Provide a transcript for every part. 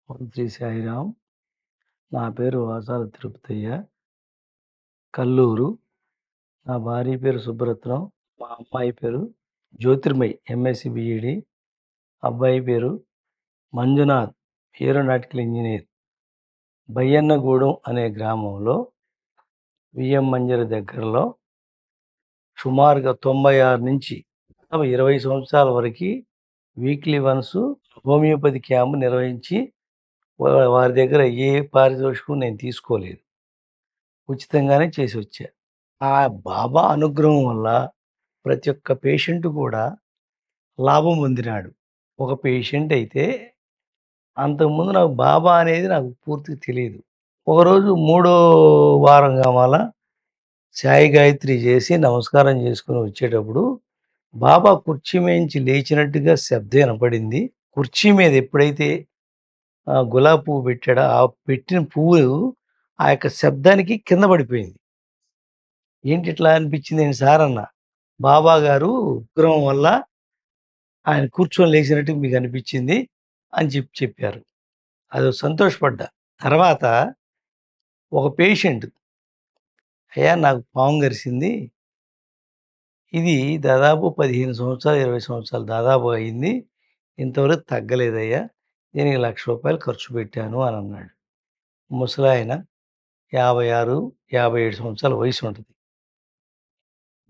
ఓం శ్రీ సాయిరామ్. నా పేరు వాసాల తిరుపతయ్య. కల్లూరు. నా భార్య పేరు సుబ్బరత్నం. మా అమ్మాయి పేరు జ్యోతిర్మయి ఎంఎస్సి బిఈడి. అబ్బాయి పేరు మంజునాథ్ ఏరోనాటికల్ ఇంజనీర్. బయ్యన్నగూడెం అనే గ్రామంలో విఎం మంజర దగ్గరలో సుమారుగా 96 నుంచి 20 సంవత్సరాల వరకు వీక్లీ వన్స్ హోమియోపతి క్యాంప్ నిర్వహించి వారి దగ్గర ఏ పారితోషికం నేను తీసుకోలేదు. ఉచితంగానే చేసి వచ్చా. ఆ బాబా అనుగ్రహం వల్ల ప్రతి ఒక్క పేషెంట్ కూడా లాభం పొందినాడు. ఒక పేషెంట్ అయితే అంతకుముందు నాకు బాబా అనేది నాకు పూర్తిగా తెలీదు. ఒకరోజు మూడో వారం గమాల సాయి గాయత్రి చేసి నమస్కారం చేసుకొని వచ్చేటప్పుడు బాబా కుర్చీ మీంచి లేచినట్టుగా శబ్దం వినపడింది. కుర్చీ మీద ఎప్పుడైతే గులాబీ పువ్వు పెట్టాడో ఆ పెట్టిన పువ్వు ఆ యొక్క శబ్దానికి కింద పడిపోయింది. ఏంటి ఇట్లా అనిపించిందేంటి సార్ అన్నా. బాబా గారు అనుగ్రహం వల్ల ఆయన కూర్చొని లేచినట్టు మీకు అనిపించింది అని చెప్పారు. అది సంతోషపడ్డా. తర్వాత ఒక పేషెంట్, అయ్యా నాకు పాము కరిసింది. ఇది దాదాపు 15 సంవత్సరాలు, 20 సంవత్సరాలు దాదాపు అయింది. ఇంతవరకు తగ్గలేదయ్యా. దీనికి ₹1,00,000 ఖర్చు పెట్టాను అని అన్నాడు. ముసలాయన 56, 57 సంవత్సరాల వయసు ఉంటది.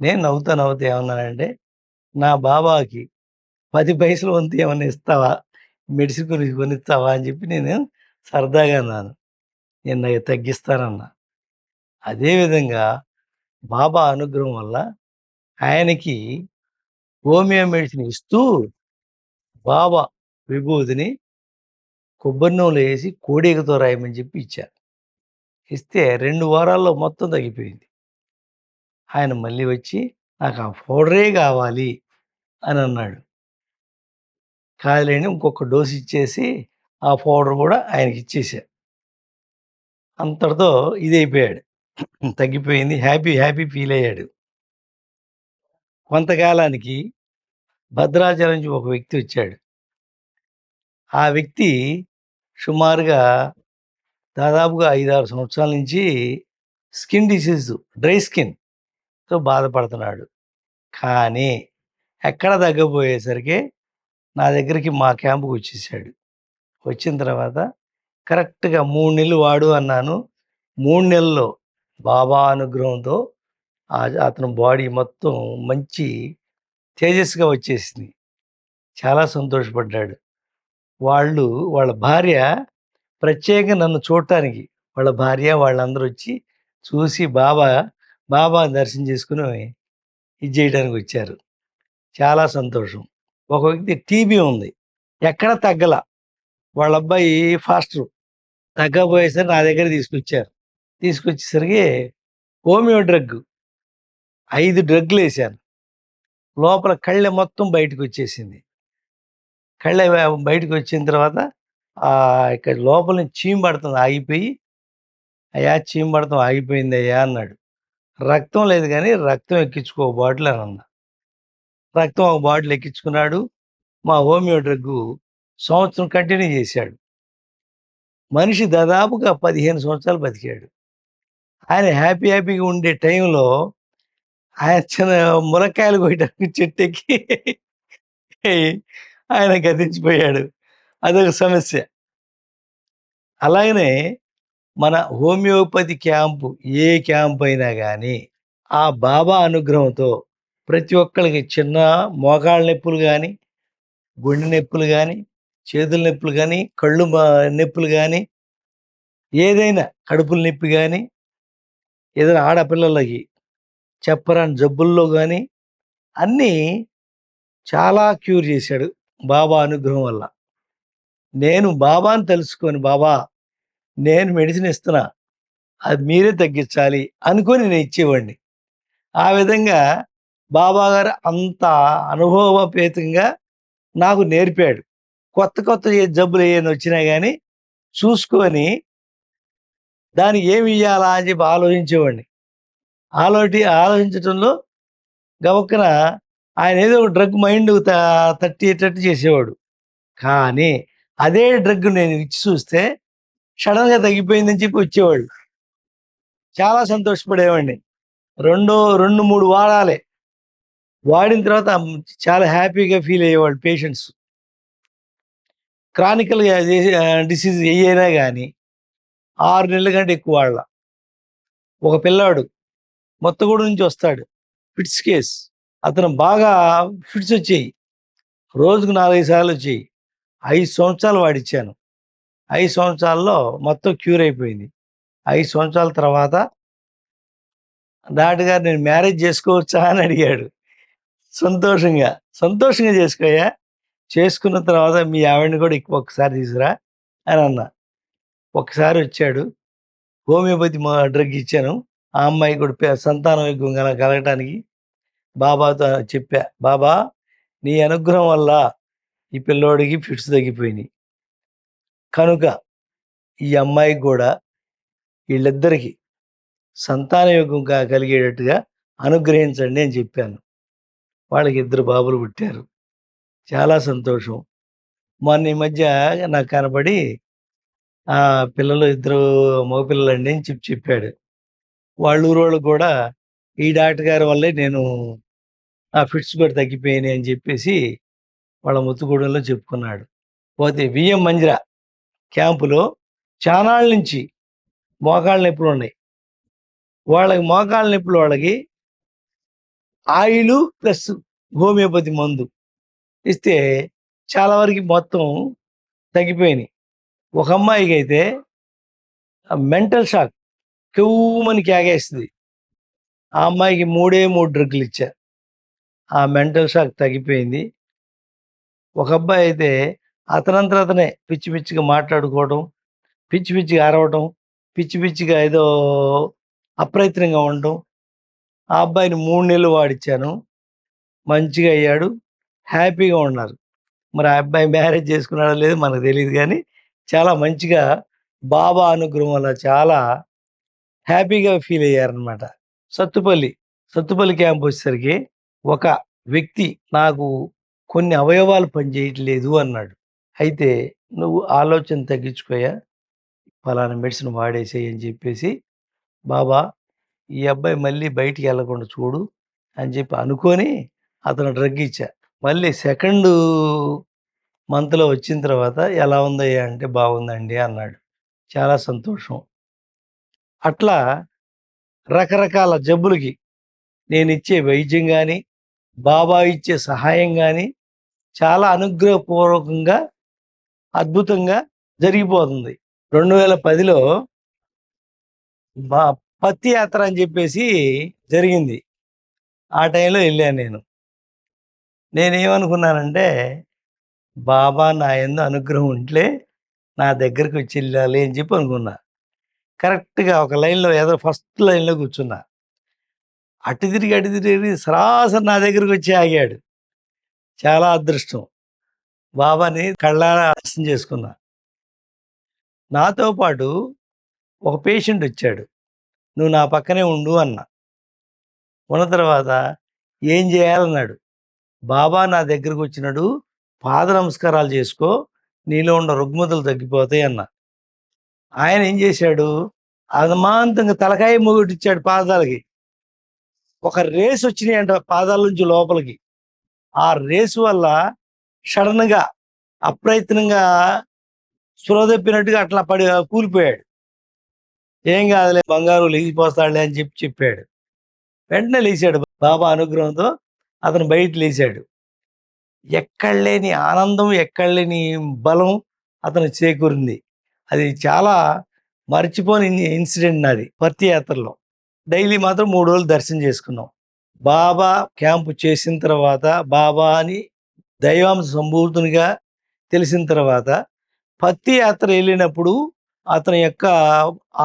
నేను నవ్వుతా నవ్వుతా ఏమన్నానంటే, నా బాబాకి 10 పైసలు వంతు ఏమన్నా ఇస్తావా? మెడిసిన్ కొనిస్తావా? అని చెప్పి నేను సరదాగా అన్నాను. నేను తగ్గిస్తానన్నా. అదేవిధంగా బాబా అనుగ్రహం వల్ల ఆయనకి హోమియో మెడిసిన్ ఇస్తూ బాబా విభూదిని కొబ్బరి నూనెలో ఏసి కోడీకతో రాయమని చెప్పి ఇచ్చా. ఇస్తే 2 వారాల్లో మొత్తం తగ్గిపోయింది. ఆయన మళ్ళీ వచ్చి నాకు ఆ పౌడరే కావాలి అని అన్నాడు. కాదులెండి ఇంకొక డోస్ ఇచ్చేసి ఆ పౌడర్ కూడా ఆయనకిచ్చేసా. అంతటితో ఇదైపోయాడు. తగ్గిపోయింది. హ్యాపీ ఫీల్ అయ్యాడు. కొంతకాలానికి భద్రాచలం నుంచి ఒక వ్యక్తి వచ్చాడు. ఆ వ్యక్తి సుమారుగా దాదాపుగా 5, 6 సంవత్సరాల నుంచి స్కిన్ డిసీజ్, డ్రై స్కిన్‌తో బాధపడుతున్నాడు. కానీ ఎక్కడ తగ్గబోయేసరికి నా దగ్గరికి మా క్యాంప్‌కి వచ్చేసాడు. వచ్చిన తర్వాత కరెక్ట్‌గా 3 నెలలు వాడు అన్నాను. 3 నెలల్లో బాబా అనుగ్రహంతో అతని బాడీ మొత్తం మంచి తేజస్సుగా వచ్చేసింది. చాలా సంతోషపడ్డాడు. వాళ్ళ భార్య ప్రత్యేకంగా నన్ను చూడటానికి వాళ్ళ భార్య వాళ్ళందరూ వచ్చి చూసి బాబాని దర్శనం చేసుకొని ఇది చేయడానికి వచ్చారు. చాలా సంతోషం. ఒక వ్యక్తి టీబీ ఉంది. ఎక్కడ తగ్గల. వాళ్ళ అబ్బాయి ఫాస్టరు. తగ్గకపోయేసరికి నా దగ్గర తీసుకొచ్చారు. తీసుకొచ్చేసరికి హోమియో డ్రగ్ 5 డ్రగ్గులేశాను. లోపల కళ్ళె మొత్తం బయటకొచ్చేసింది. కళ్ళె బయటకొచ్చిన తర్వాత ఇక్కడ లోపల నుంచి చీము పడుతుంది ఆగిపోయి, "అయ్యా చీము పడటం ఆగిపోయిందయ్యా" అన్నాడు. రక్తం లేదు గానీ రక్తం ఎక్కించుకో ఒక బాటిల్ అని అన్నా. రక్తం ఒక బాటిల్ ఎక్కించుకున్నాడు. మా హోమియో డ్రగ్గు సంవత్సరం కంటిన్యూ చేశాడు. మనిషి దాదాపుగా 15 సంవత్సరాలు బతికాడు. ఆయన హ్యాపీగా ఉండే టైంలో ఆయన చిన్న ములక్కాయలు కోయడానికి చెట్టెక్కి ఆయన గతించిపోయాడు. అదొక సమస్య. అలాగనే మన హోమియోపతి క్యాంపు ఏ క్యాంప్ అయినా గానీ, ఆ బాబా అనుగ్రహంతో ప్రతి ఒక్కళ్ళకి చిన్న మోకాళ్ళ నొప్పులు గానీ, గుండె నొప్పులు గానీ, చేతుల నొప్పులు గానీ, కళ్ళు నొప్పులు గానీ, ఏదైనా కడుపుల నొప్పి గానీ, ఏదైనా ఆడపిల్లలకి చెప్పరాని జబ్బుల్లో గానీ అన్నీ చాలా క్యూర్ చేశాడు బాబా అనుగ్రహం వల్ల. నేను బాబాని తెలుసుకొని, బాబా నేను మెడిసిన్ ఇస్తున్నా. అది మీరే తగ్గించాలి అనుకోని నేను ఇచ్చేవాడిని. ఆ విధంగా బాబాగారు అంత అనుభవపేతంగా నాకు నేర్పాడు. కొత్త జబ్బులు ఏయైనా వచ్చినా గానీ చూసుకొని దానికి ఏమి ఇయ్యాలా అని చెప్పి ఆలోచించేవాడిని. ఆలోచించటంలో గబుక్కన ఆయన ఏదో ఒక డ్రగ్ మైండ్ తట్టేటట్టు చేసేవాడు. కానీ అదే డ్రగ్ నేను ఇచ్చి చూస్తే సడన్‌గా తగ్గిపోయిందని చెప్పి వచ్చేవాళ్ళు. చాలా సంతోషపడేవాడిని. 2, 3 వారాలే. వాడిన తర్వాత చాలా హ్యాపీగా ఫీల్ అయ్యేవాళ్ళు పేషెంట్స్. క్రానికల్‌గా డిసీజ్ ఏయైనా గాని 6 నెలల కంటే ఎక్కువ వాడల. ఒక పిల్లాడు మొత్తగూడెం నుంచి వస్తాడు. Fits case. అతను బాగా ఫిట్స్ వచ్చాయి. రోజుకు 4, 5 సార్లు వచ్చాయి. 5 సంవత్సరాలు వాడిచ్చాను. 5 సంవత్సరాల్లో మొత్తం క్యూర్ అయిపోయింది. 5 సంవత్సరాల తర్వాత డాక్టర్ గారు నేను మ్యారేజ్ చేసుకోవచ్చా అని అడిగాడు. సంతోషంగా. సంతోషంగా చేసుకోయ్యా. చేసుకున్న తర్వాత మీ ఆవిడని కూడా ఒక్కసారి తీసుకురా అని అన్నా. ఒక్కసారి వచ్చాడు. హోమియోపతి డ్రగ్ ఇచ్చాను. ఆ అమ్మాయి కూడా సంతానం యోగ్యం కలగటానికి బాబాతో చెప్పా. బాబా నీ అనుగ్రహం వల్ల ఈ పిల్లోడికి ఫిట్స్ తగ్గిపోయినాయి. కనుక ఈ అమ్మాయికి కూడా వీళ్ళిద్దరికీ సంతాన యోగం కలిగేటట్టుగా అనుగ్రహించండి అని చెప్పాను. వాళ్ళకి 2 బాబులు పుట్టారు. చాలా సంతోషం. మొన్న ఈ మధ్య నాకు కనపడి పిల్లలు 2 మగపిల్లలండి అని చెప్పాడు. వాళ్ళ ఊరోళ్ళకి కూడా ఈ డాక్టర్ గారి వల్లే నేను నా ఫిట్స్ కూడా తగ్గిపోయినాయి అని చెప్పేసి వాళ్ళ ముత్తుగూడెంలో చెప్పుకున్నాడు. పోతే విఎం మంజిరా క్యాంపులో చానాళ్ళ నుంచి మోకాళ్ళ నొప్పులున్నాయి. వాళ్ళకి మోకాళ్ళ నొప్పులు వాళ్ళకి ఆయిలు ప్లస్ హోమియోపతి మందు ఇస్తే చాలా వరకు మొత్తం తగ్గిపోయినాయి. ఒక అమ్మాయికైతే మెంటల్ షాక్ కెవ్వుమని కేకేస్తది. ఆ అమ్మాయికి 3 డ్రగ్గులు ఇచ్చా. ఆ మెంటల్ షాక్ తగ్గిపోయింది. ఒక అబ్బాయి అయితే అతనంతట అతనే పిచ్చి పిచ్చిగా మాట్లాడుకోవడం, పిచ్చి పిచ్చిగా అరవటం, పిచ్చి పిచ్చిగా ఏదో అప్రయత్నంగా ఉండటం. ఆ అబ్బాయిని 3 నెలలు వాడిచ్చాను. మంచిగా అయ్యాడు. హ్యాపీగా ఉన్నారు. మరి ఆ అబ్బాయి మ్యారేజ్ చేసుకున్నాడో లేదో మనకు తెలీదు గానీ, చాలా మంచిగా బాబా అనుగ్రహం వల్ల చాలా హ్యాపీగా ఫీల్ అయ్యారనమాట. సత్తుపల్లి, సత్తుపల్లి క్యాంప్ వచ్చేసరికి ఒక వ్యక్తి నాకు కొన్ని అవయవాలు పనిచేయట్లేదు అన్నాడు. అయితే నువ్వు ఆలోచన తగ్గించుకోయా, పలానా మెడిసిన్ వాడేసేయి అని చెప్పేసి, బాబా ఈ అబ్బాయి మళ్ళీ బయటికెళ్ళకుండా చూడు అని చెప్పి అనుకోని అతను డ్రగ్ ఇచ్చా. మళ్ళీ సెకండు మంత్‌లో వచ్చిన తర్వాత ఎలా ఉందయ్యా అంటే, బాగుందండి అన్నాడు. చాలా సంతోషం. అట్లా రకరకాల జబ్బులకి నేనిచ్చే వైద్యం గాని, బాబా ఇచ్చే సహాయం గాని చాలా అనుగ్రహపూర్వకంగా, అద్భుతంగా జరిగిపోతుంది. 2010లో బా పత్తి యాత్ర అని చెప్పేసి జరిగింది. ఆ టైంలో ఎళ్ళాను నేను. నేనేమనుకున్నానంటే, బాబా నా యందు అనుగ్రహం ఉంటే నా దగ్గరకొచ్చి ఎళ్ళాలి అని చెప్పి అనుకున్నా. కరెక్ట్‌గా ఒక లైన్‌లో ఏదో ఫస్ట్ లైన్‌లో కూర్చున్నా. అటు తిరిగి సరాసరి నా దగ్గరకొచ్చి ఆగాడు. చాలా అదృష్టం. బాబాని కళ్ళారా దర్శనం చేసుకున్నా. నాతో పాటు ఒక పేషెంట్ వచ్చాడు. "నువ్వు నా పక్కనే ఉండు" అన్నా. ఉన్న తర్వాత "ఏం చేయాలన్నాడు." "బాబా నా దగ్గరకొచ్చినాడు. పాద నమస్కారాలు చేసుకో. నీలో ఉన్న రుగ్మతలు తగ్గిపోతాయి" అన్నా. ఆయన ఏం చేశాడు, అమాంతంగా తలకాయ మొగొట్టిచ్చాడు పాదాలకి. ఒక రేస్ వచ్చినాయంట పాదాల నుంచి లోపలికి. ఆ రేస్ వల్ల సడెన్‌గా అప్రయత్నంగా స్పృహ తప్పినట్టుగా అట్లా కూలిపోయాడు. "ఏం కాదులే బంగారు లెగిసిపోతాడులే" అని చెప్పాడు. వెంటనే లేచాడు. బాబా అనుగ్రహంతో అతను బయట లేచాడు. ఎక్కడ లేని ఆనందం, ఎక్కడ లేని బలం అతనికి చేకూరింది. అది చాలా మర్చిపోని ఇన్సిడెంట్ నాది పత్తి యాత్రలో. డైలీ మాత్రం 3 రోజులు దర్శనం చేసుకున్నాం. బాబా క్యాంపు చేసిన తర్వాత, బాబా అని దైవాంశ సంభూతునిగా తెలిసిన తర్వాత, పత్తి యాత్ర ఎళ్ళినప్పుడు అతని యొక్క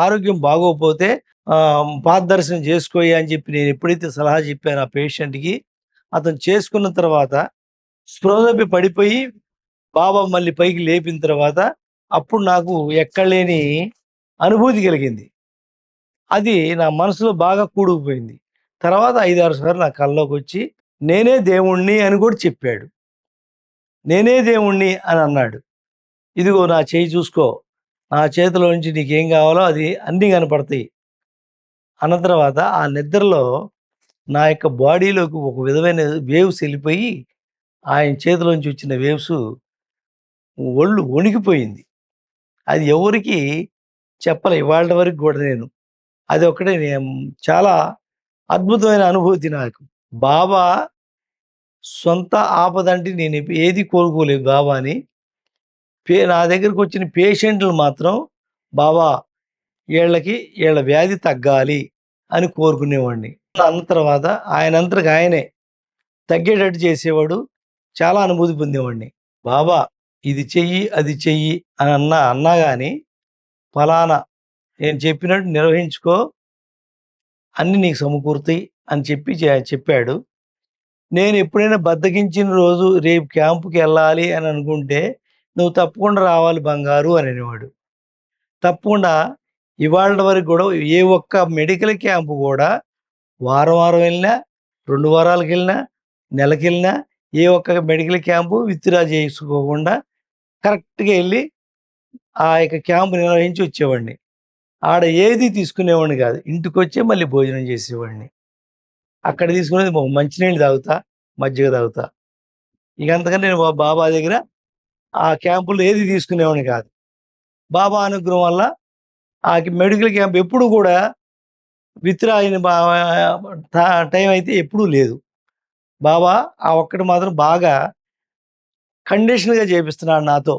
ఆరోగ్యం బాగోకపోతే పాద దర్శనం చేసుకోయ్యా అని చెప్పి నేను ఎప్పుడైతే సలహా చెప్పానో ఆ పేషెంట్‌కి, అతను చేసుకున్న తర్వాత స్పృహ తప్పి పడిపోయి, బాబా మళ్ళీ పైకి లేపిన తర్వాత, అప్పుడు నాకు ఎక్కడలేని అనుభూతి కలిగింది. అది నా మనసులో బాగా కూడుకుపోయింది. తర్వాత 5, 6 సార్లు నా కల్లోకొచ్చి, "నేనే దేవుడిని" అని కూడా చెప్పాడు. "నేనే దేవుడిని" అని అన్నాడు. ఇదిగో నా చెయ్యి చూసుకో. నా చేతిలో నుంచి నీకేం కావాలో అది అన్నీ కనపడతాయి. అన్న తర్వాత ఆ నిద్రలో నా యొక్క బాడీలోకి ఒక విధమైన వేవ్స్ ఎళ్ళిపోయి, ఆయన చేతిలోంచి వచ్చిన వేవ్స్ ఒళ్ళు వణికిపోయింది. అది ఎవరికీ చెప్పలే ఇవాల్టి వరకు గూడా నేను. అదొక్కటే చాలా అద్భుతమైన అనుభూతి నాకు. బాబా సొంత ఆపదంటే నేను ఏది కోరుకోలేదు బాబాని. నా దగ్గరకొచ్చిన పేషెంట్లు మాత్రం బాబా ఈళ్ళ వ్యాధి తగ్గాలి అని కోరుకునేవాడిని. అన్న తర్వాత ఆయనంతటికి ఆయనే తగ్గేటట్టు చేసేవాడు. చాలా అనుభూతి పొందేవాడిని. బాబా ఇది చెయ్యి, అది చెయ్యి అని అన్నా గాని, ఫలానా నేను చెప్పినట్టు నిర్వహించుకో, అన్నీ నీకు సమకూరుతాయి అని చెప్పాడు. నేను ఎప్పుడైనా బద్ధకించిన రోజు రేపు క్యాంప్‌కెళ్ళాలి అని అనుకుంటే, "నువ్వు తప్పకుండా రావాలి బంగారు" అని అనేవాడు. తప్పకుండా ఇవాల్టి వరకు గూడా ఏ ఒక్క మెడికల్ క్యాంప్ గూడా వారం, వారం ఎళ్ళినా, 2 వారాలకెళ్ళినా, నెలకెళ్ళినా ఏ ఒక్క మెడికల్ క్యాంపు విత్‌డ్రా చేసుకోకుండా కరెక్ట్‌గా ఎళ్లి ఆ యొక్క క్యాంప్ నిర్వహించి వచ్చేవాడిని. ఆడ ఏది తీసుకునేవాడిని గాదు. ఇంటికొచ్చే మళ్ళీ భోజనం చేసేవాడిని. అక్కడ తీసుకునేది మంచినీళ్ళు తాగుతా, మజ్జిగ తాగుతా. ఇక అంతకని నేను బాబా దగ్గర ఆ క్యాంపులో ఏది తీసుకునేవాడిని కాదు. బాబా అనుగ్రహం వల్ల ఆ మెడికల్ క్యాంప్ ఎప్పుడు కూడా విత్‌డ్రా అయిన టైం అయితే ఎప్పుడూ లేదు. బాబా ఆ ఒక్కటి మాత్రం బాగా కండిషన్‌గా చేపిస్తున్నాడు నాతో.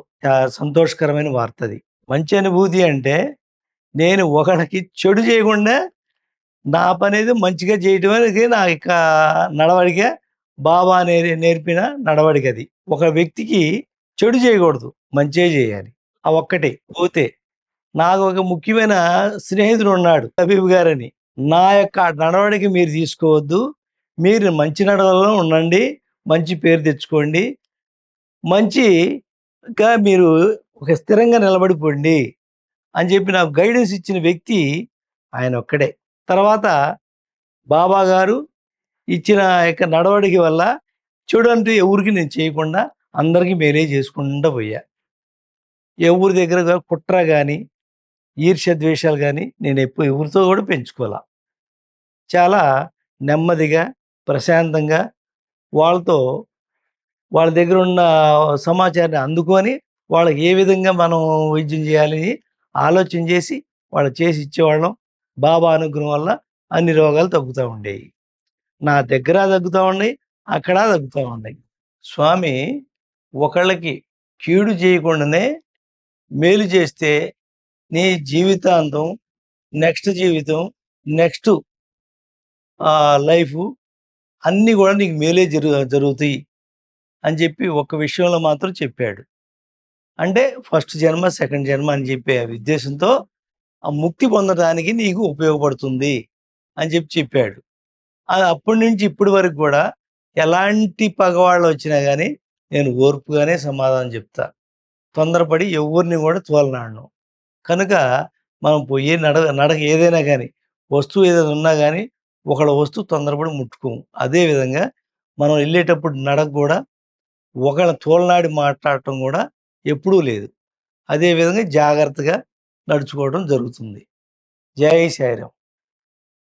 సంతోషకరమైన వార్తది. మంచి అనుభూతి అంటే నేను ఒకళ్ళకి చెడు చేయకుండా నా పనేదో మంచిగా చేయటమే నా యొక్క నడవడిక. బాబా నేర్పిన నడవడికది. ఒక వ్యక్తికి చెడు చేయకూడదు. మంచే చేయాలి. ఆ ఒక్కటే. పోతే నాకు ఒక ముఖ్యమైన స్నేహితుడున్నాడు హబీబ్ గారని. నా యొక్క నడవడిక మీరు తీసుకోవద్దు. మీరు మంచి నడవడిలో ఉండండి. మంచి పేరు తెచ్చుకోండి. మంచిగా మీరు ఒక స్థిరంగా నిలబడిపోండి అని చెప్పి నాకు గైడెన్స్ ఇచ్చిన వ్యక్తి ఆయనొక్కడే. తర్వాత బాబా గారు ఇచ్చిన యొక్క నడవడిక వల్ల చెడంటూ ఎవరికీ నేను చేయకుండా అందరికీ మేలే చేసుకుంటా పోయా. ఎవరి దగ్గర కుట్ర గాని, ఈర్ష్య ద్వేషాలు గాని నేనెప్పుడు ఎవరితో కూడా పెంచుకోలా. చాలా నెమ్మదిగా, ప్రశాంతంగా వాళ్ళతో వాళ్ళ దగ్గరున్న సమాచారాన్ని అందుకొని, వాళ్ళకి ఏ విధంగా మనం వైద్యం చేయాలని ఆలోచన చేసి, వాళ్ళకి చేసి ఇచ్చేవాళ్ళం. బాబా అనుగ్రహం వల్ల అన్ని రోగాలు తగ్గుతా ఉండేయి. నా దగ్గర తగ్గుతా ఉన్నాయి. అక్కడ తగ్గుతా ఉన్నాయి. స్వామి ఒకళ్ళకి కీడు చేయకుండానే మేలు చేస్తే నీ జీవితాంతం, నెక్స్ట్ జీవితం, నెక్స్ట్ లైఫు అన్నీ గూడా నీకు మేలే జరుగుతాయి అని చెప్పి ఒక విషయంలో మాత్రం చెప్పాడు. అంటే ఫస్ట్ జన్మ, సెకండ్ జన్మ అని చెప్పే ఉద్దేశంతో ఆ ముక్తి పొందడానికి నీకు ఉపయోగపడుతుంది అని చెప్పాడు. అది అప్పటి నుంచి ఇప్పటి వరకు గూడా ఎలాంటి పగవాళ్ళొచ్చినా గానీ నేను ఓర్పుగానే సమాధానం చెప్తా. తొందరపడి ఎవ్వరిని గూడా తోలనాడను. కనుక మనం పోయే నడక ఏదైనా గానీ, వస్తువు ఏదైనా ఉన్నా గానీ, ఒకళ్ళ వస్తువు తొందరపడి ముట్టుకోము. అదే విధంగా మనం ఎళ్ళేటప్పుడు నడక గూడా ఒకళ్ళ తోలనాడి మాట్లాడటం గూడా ఎప్పుడూ లేదు. అదే విధంగా జాగ్రత్తగా నడుచుకోవడం జరుగుతుంది. జై సాయిరాం.